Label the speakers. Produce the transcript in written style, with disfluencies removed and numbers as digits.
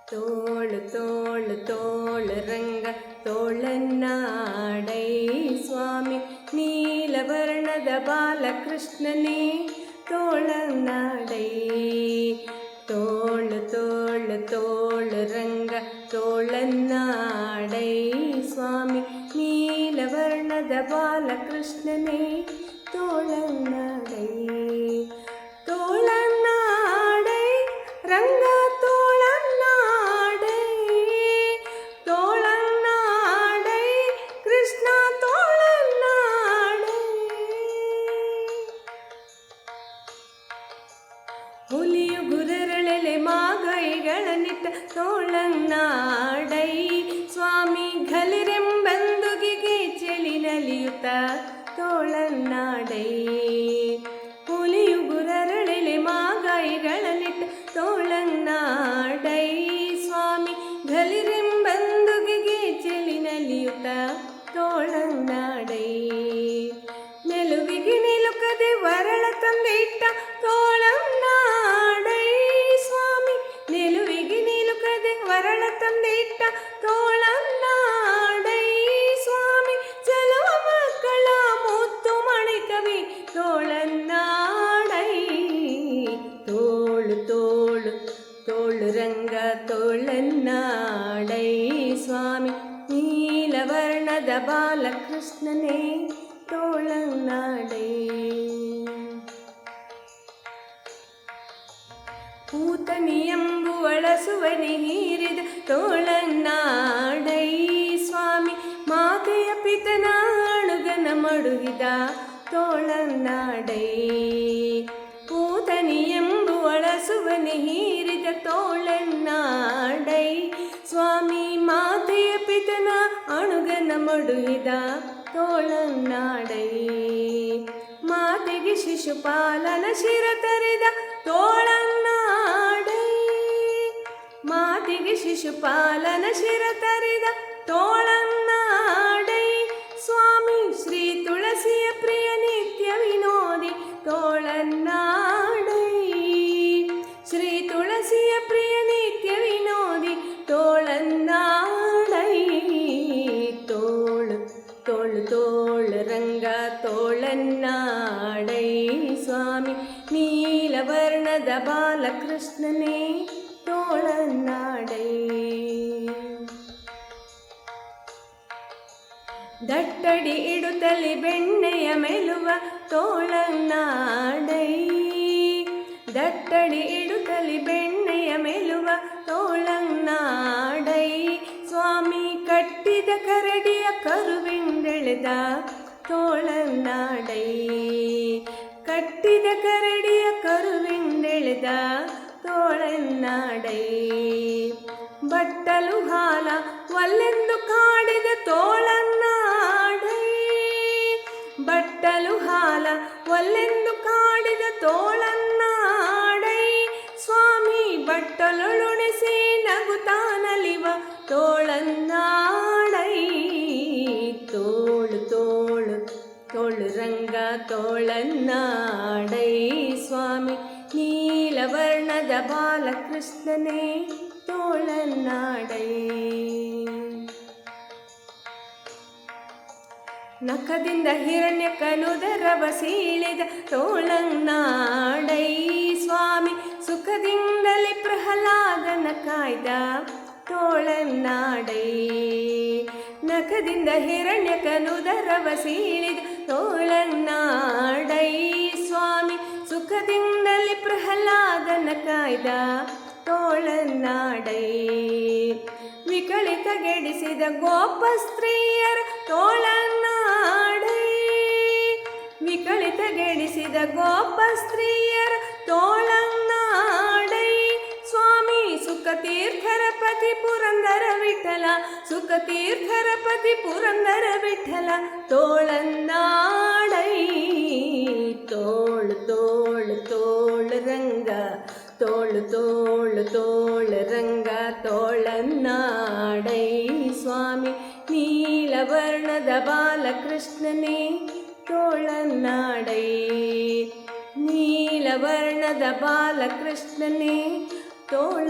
Speaker 1: ತೋಳು ತೋಳು ತೋಳು ರಂಗ ತೋಳನ್ನಾಡೈ ಸ್ವಾಮಿ, ನೀಲವರ್ಣದ ಬಾಲಕೃಷ್ಣನೇ ತೋಳನ್ನಾಡೈ. ತೋಳು ತೋಳು ತೋಳು ರಂಗ ತೋಳನ್ನಾಡೈ ಸ್ವಾಮಿ, ನೀಲವರ್ಣದ ಬಾಲಕೃಷ್ಣನೇ ತೋಳನ್ನಾಡೈ. ತೋಳನ್ನಾಡೈ ರಂಗ ತೋಳನ್ನಾಡೈ, ತೋಳನ್ನಾಡೈ ಕೃಷ್ಣ ತೋಳನ್ನಾಡೈ. ಹುಲಿಯು ಗುರರಳೆಲೆ ಮಾಗೈಗಳನ್ನಿಟ್ಟ ತೋಳನ್ನಾಡೈ ಸ್ವಾಮಿ, ಘಲಿರೆಂಬಂದುಗಿಗೆ ಚಳಿ ನಲಿಯುತ್ತ ತೋಳನ್ನಾಡೈ. ಹುಲಿಯು ಗುರರಳೆಲೆ ಮಾಗಾಯಿಗಳನ್ನಿಟ್ಟ ತೋಳನ್ನಾಡೈ ಸ್ವಾಮಿ, ಘಲಿರೆಂಬಂದುಗಿಗೆ ಚಳಿ ನಲಿಯುತ್ತ ತೋಳನ್ನಾಡೈ. ನೆಲುವಿಗೆ ನಿಲುಕದೆ ವರಳ ತಂದೆ ಇಟ್ಟ ತೋಳನ್ನಾಡೈ ಸ್ವಾಮಿ, ನೆಲುವಿಗೆ ನಿಲುಕದೆ ವರಳ ತಂದೆ ಇಟ್ಟ ತೋಳನ್ನಾಡೈ ಸ್ವಾಮಿ, ಚಲುವ ಮಕ್ಕಳ ಮುತ್ತು ಮಣಿಕವಿ ತೋಳನ್ನಾಡೈ. ತೋಳು ತೋಳು ತೋಳು ರಂಗ ತೋಳನ್ನಾಡೈ ಸ್ವಾಮಿ, ನೀಲವರ್ಣದ ಬಾಲಕೃಷ್ಣನೇ ತೋಳನ್ನಾಡೈ. ಪೂತನಿ ಎಂಬುವಳ ಸುವನಿ ಹೀರಿದ ತೋಳನ್ನಾಡೈ ಸ್ವಾಮಿ, ಮಾತೆಯ ಪಿತನ ಅಣುಗನ ಮಡುಗಿದ ತೋಳನ್ನಾಡೈ. ಪೂತನಿ ಎಂಬುವಳ ಸುವನಿ ಹೀರಿದ ತೋಳನ್ನಾಡೈ ಸ್ವಾಮಿ, ಮಾತೆಯ ಪಿತನ ಅಣುಗನ ಮಡುಗಿದ ತೋಳನ್ನಾಡೈ. ಮಾತೆಗೆ ಶಿಶುಪಾಲನ ಶಿರ ತರಿದ ತೋಳನ್ನಾಡೈ, ಮಾತೆಗೆ ಶಿಶುಪಾಲನ ಶಿರ ತರಿದ ತೋಳನ್ನಾಡೈ ಸ್ವಾಮಿ, ಶ್ರೀ ತುಳಸಿಯ ಪ್ರಿಯ ನಿತ್ಯ ವಿನೋದಿ ತೋಳನ್ನಾಡೈ. ಶ್ರೀ ತುಳಸಿಯ ಪ್ರಿಯ ನಿತ್ಯ ವಿನೋದಿ ತೋಳನ್ನಾಡೈ. ತೋಳು ತೋಳು ತೋಳು ರಂಗ ತೋಳನ್ನಾಡೈ ಸ್ವಾಮಿ, ನೀಲವರ್ಣದ ಬಾಲಕೃಷ್ಣನೇ ತೋಳನ್ನಾಡೈ. ದಟ್ಟಡಿ ಇಡುತ್ತಲಿ ಬೆಣ್ಣೆಯ ಮೆಲುವ ತೋಳನ್ನಾಡೈ, ದಟ್ಟಡಿ ಇಡುತ್ತಲಿ ಬೆಣ್ಣೆಯ ಮೆಲುವ ತೋಳನ್ನಾಡೈ ಸ್ವಾಮಿ, ಕಟ್ಟಿದ ಕರಡಿಯ ಕರುವಿಂದೆಳೆದ ತೋಳನ್ನಾಡೈ. ಕಟ್ಟಿದ ಕರಡಿಯ ಕರುವಿಂದೆಳೆದ ತೋಳನ್ನಾಡೈ. ಬಟ್ಟಲು ಹಾಲ ಒಲ್ಲೆಂದು ಕಾಡಿದ ತೋಳನ್ನಾಡೈ, ಬಟ್ಟಲು ಹಾಲ ಒಲ್ಲೆಂದು ಕಾಡಿದ ತೋಳನ್ನಾಡೈ ಸ್ವಾಮಿ, ಬಟ್ಟಲೊಳುಣಿಸಿ ನಗುತ್ತಾನಲಿವ ತೋಳನ್ನಾಡೈ. ತೋಳು ತೋಳು ತೋಳು ರಂಗ ತೋಳನ್ನಾಡೈ ಸ್ವಾಮಿ, ನೀಲವರ್ಣದ ಬಾಲಕೃಷ್ಣನೇ ತೋಳನ್ನಾಡೈ. ನಖದಿಂದ ಹಿರಣ್ಯಕನುದರವ ಸೀಳಿದ ತೋಳನ್ನಾಡೈ ಸ್ವಾಮಿ, ಸುಖದಿಂದಲೇ ಪ್ರಹ್ಲಾದನ ಕಾಯ್ದ ತೋಳನ್ನಾಡೈ. ನಖದಿಂದ ಹಿರಣ್ಯಕನುದರವ ಸೀಳಿದ ತೋಳನ್ನಾಡೈ ಸ್ವಾಮಿ, ಸುಖದಿಂದಲೇ ಪ್ರಹ್ಲಾದನ ಕಾಯ್ದ ತೋಳನ್ನಾಡೈ. ವಿಕಳಿತಗೆಡಿಸಿದ ಗೋಪ ಸ್ತ್ರೀಯರ ತೋಳನ್ನಾಡೈ, ವಿಕಳಿತಗೆಡಿಸಿದ ಗೋಪ ಸ್ತ್ರೀಯರ ತೋಳನ್ನಾಡೈ ಸ್ವಾಮಿ, ಸುಖತೀರ್ಥರ ಪತಿ ಪುರಂದರ ವಿಠಲ, ಸುಖತೀರ್ಥರ ಪತಿ ಪುರಂದರ ವಿಠಲ ತೋಳನ್ನಾಡೈ. ತೋಳು ತೋಳು ತೋಳು ರಂಗ ತೋಳು ತೋಳು ತೋಳು ರಂಗ ತೋಳನ್ನಾಡೈ ಸ್ವಾಮಿ, ನೀಲವರ್ಣದ ಬಾಲಕೃಷ್ಣನೇ ತೋಳನ್ನಾಡೈ. ನೀಲವರ್ಣದ ಬಾಲಕೃಷ್ಣನೇ ತೋಳ